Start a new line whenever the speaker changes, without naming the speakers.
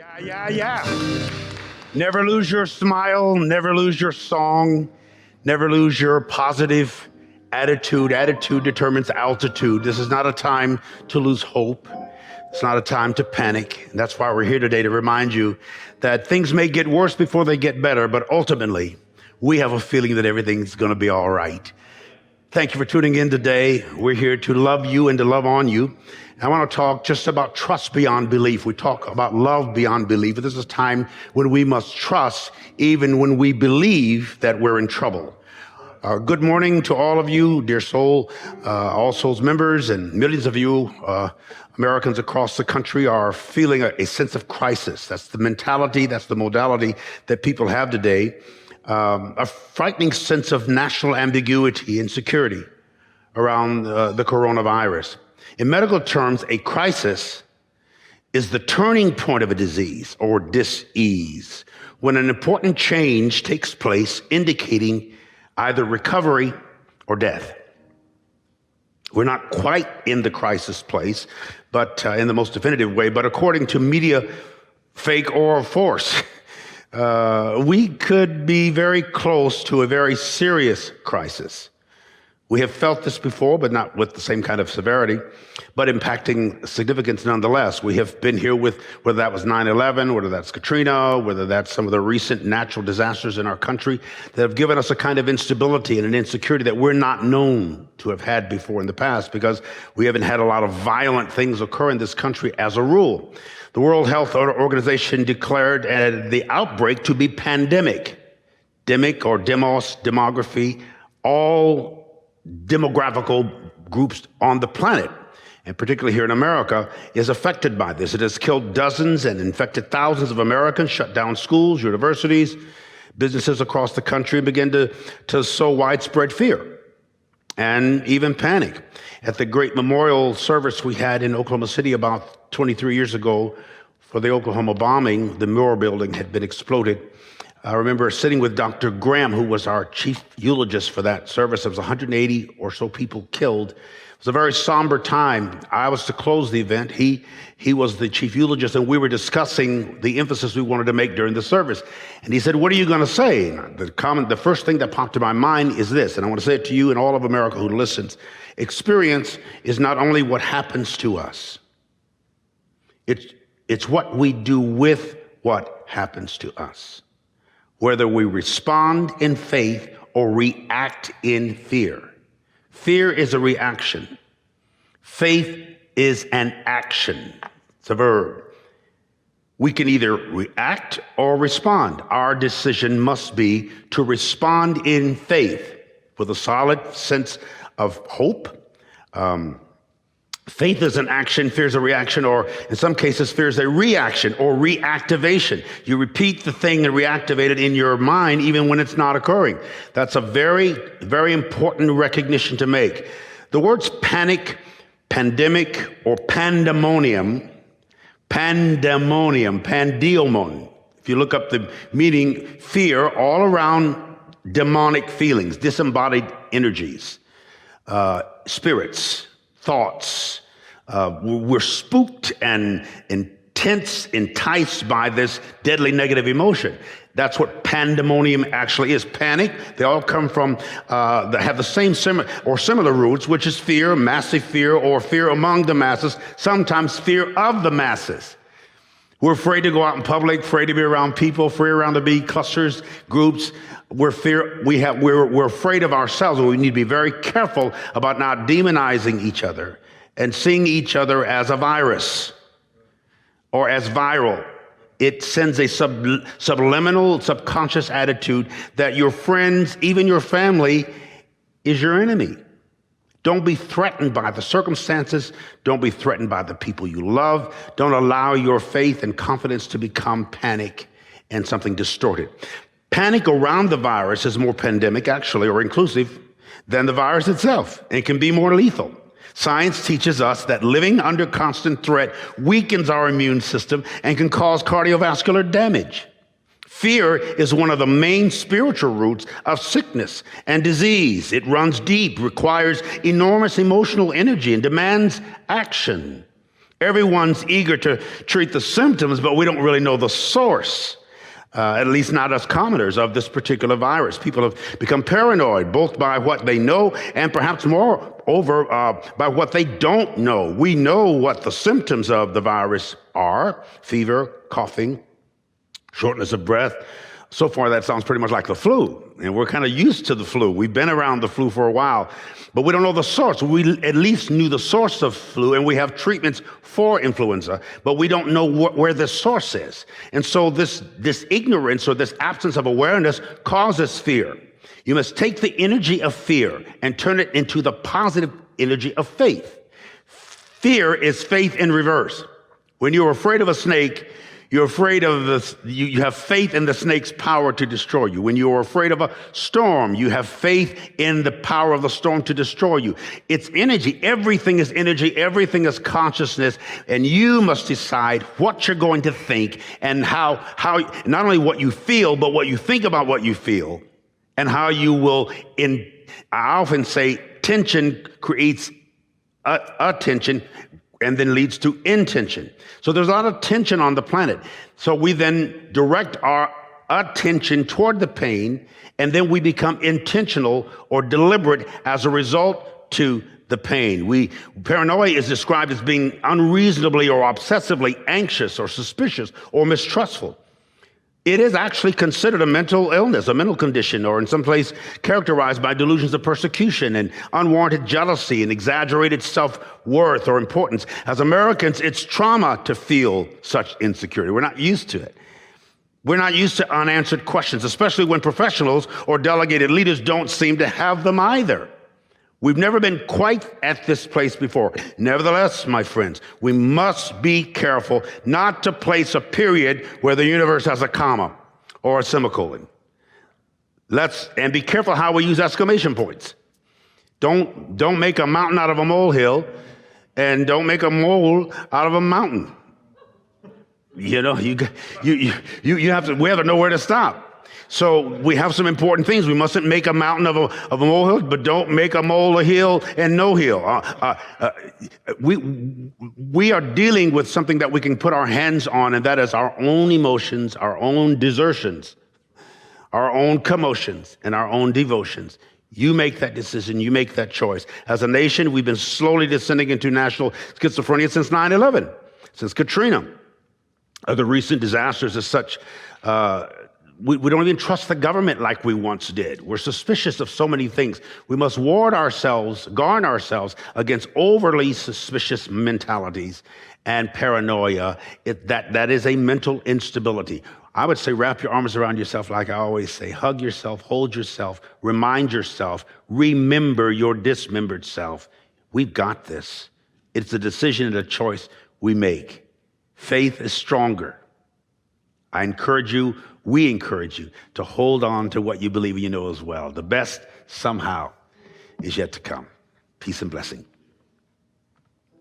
Yeah. Never lose your smile, never lose your song, never lose your positive attitude. Attitude determines altitude. This is not a time to lose hope. It's not a time to panic. And that's why we're here today, to remind you that things may get worse before they get better, but ultimately, we have a feeling that everything's going to be all right. Thank you for tuning in today. We're here to love you and to love on you. I want to talk just about trust beyond belief. We talk about love beyond belief. This is a time when we must trust even when we believe that we're in trouble. Good morning to all of you, dear All Souls members, and millions of you Americans across the country are feeling a sense of crisis. That's the mentality, that's the modality that people have today. A frightening sense of national ambiguity and insecurity around the coronavirus. In medical terms, a crisis is the turning point of a disease or dis-ease, when an important change takes place indicating either recovery or death. We're not quite in the crisis place, but in the most definitive way, but according to media, fake or force, we could be very close to a very serious crisis. We have felt this before, but not with the same kind of severity, but impacting significance nonetheless. We have been here with, whether that was 9/11, whether that's Katrina, whether that's some of the recent natural disasters in our country that have given us a kind of instability and an insecurity that we're not known to have had before in the past, because we haven't had a lot of violent things occur in this country as a rule. The World Health Organization declared the outbreak to be pandemic. Demic or demos, demography, all demographical groups on the planet, and particularly here in America, is affected by this. It has killed dozens and infected thousands of Americans, shut down schools, universities, businesses across the country, and began to sow widespread fear and even panic. At the great memorial service we had in Oklahoma City about 23 years ago for the Oklahoma bombing, the Muir building had been exploded. I remember sitting with Dr. Graham, who was our chief eulogist for that service. There was 180 or so people killed. It was a very somber time. I was to close the event. He was the chief eulogist, and we were discussing the emphasis we wanted to make during the service. And he said, "What are you going to say?" The first thing that popped to my mind is this, and I want to say it to you and all of America who listens. Experience is not only what happens to us. It's what we do with what happens to us, whether we respond in faith or react in fear. Fear is a reaction. Faith is an action. It's a verb. We can either react or respond. Our decision must be to respond in faith with a solid sense of hope. Faith is an action, fear is a reaction, or in some cases, fear is a reaction or reactivation. You repeat the thing and reactivate it in your mind even when it's not occurring. That's a very, very important recognition to make. The words panic, pandemic, or pandemonium, pandeomon. If you look up the meaning, fear, all around demonic feelings, disembodied energies, spirits, thoughts. We're spooked and intense, enticed by this deadly negative emotion. That's what pandemonium actually is. Panic, they all come from, they have the same similar roots, which is fear, massive fear, or fear among the masses, sometimes fear of the masses. We're afraid to go out in public, afraid to be around people, afraid around to be clusters, groups. We're afraid of ourselves, and we need to be very careful about not demonizing each other and seeing each other as a virus or as viral. It sends a subliminal, subconscious attitude that your friends, even your family, is your enemy. Don't be threatened by the circumstances. Don't be threatened by the people you love. Don't allow your faith and confidence to become panic and something distorted. Panic around the virus is more pandemic, actually, or inclusive, than the virus itself, and can be more lethal. Science teaches us that living under constant threat weakens our immune system and can cause cardiovascular damage. Fear is one of the main spiritual roots of sickness and disease. It runs deep, requires enormous emotional energy, and demands action. Everyone's eager to treat the symptoms, but we don't really know the source. At least not us commoners of this particular virus. People have become paranoid, both by what they know and perhaps moreover by what they don't know. We know what the symptoms of the virus are: fever, coughing, shortness of breath. So far, that sounds pretty much like the flu, and we're kind of used to the flu. We've been around the flu for a while, but we don't know the source. We at least knew the source of flu, and we have treatments for influenza, but we don't know where the source is. And so this ignorance or this absence of awareness causes fear. You must take the energy of fear and turn it into the positive energy of faith. Fear is faith in reverse. When you're afraid of a snake, you're afraid of you have faith in the snake's power to destroy you. When you're afraid of a storm, you have faith in the power of the storm to destroy you. It's energy. Everything is energy. Everything is consciousness. And you must decide what you're going to think and how not only what you feel, but what you think about what you feel and how you will. I often say tension creates attention and then leads to intention. So there's a lot of tension on the planet. So we then direct our attention toward the pain, and then we become intentional or deliberate as a result to the pain. Paranoia is described as being unreasonably or obsessively anxious or suspicious or mistrustful. It is actually considered a mental illness, a mental condition, or in some place characterized by delusions of persecution and unwarranted jealousy and exaggerated self-worth or importance. As Americans, it's trauma to feel such insecurity. We're not used to it. We're not used to unanswered questions, especially when professionals or delegated leaders don't seem to have them either. We've never been quite at this place before. Nevertheless, my friends, we must be careful not to place a period where the universe has a comma or a semicolon. And be careful how we use exclamation points. Don't make a mountain out of a molehill, and don't make a mole out of a mountain. You know, we have to know where to stop. So we have some important things. We mustn't make a mountain of a molehill, but don't make a mole a hill and no hill. We are dealing with something that we can put our hands on, and that is our own emotions, our own desertions, our own commotions, and our own devotions. You make that decision. You make that choice. As a nation, we've been slowly descending into national schizophrenia since 9/11, since Katrina. Other recent disasters as such, we don't even trust the government like we once did. We're suspicious of so many things. We must guard ourselves against overly suspicious mentalities and paranoia. That is a mental instability. I would say wrap your arms around yourself, like I always say. Hug yourself, hold yourself, remind yourself, remember your dismembered self. We've got this. It's a decision and a choice we make. Faith is stronger. We encourage you to hold on to what you believe you know as well. The best somehow is yet to come. Peace and blessing.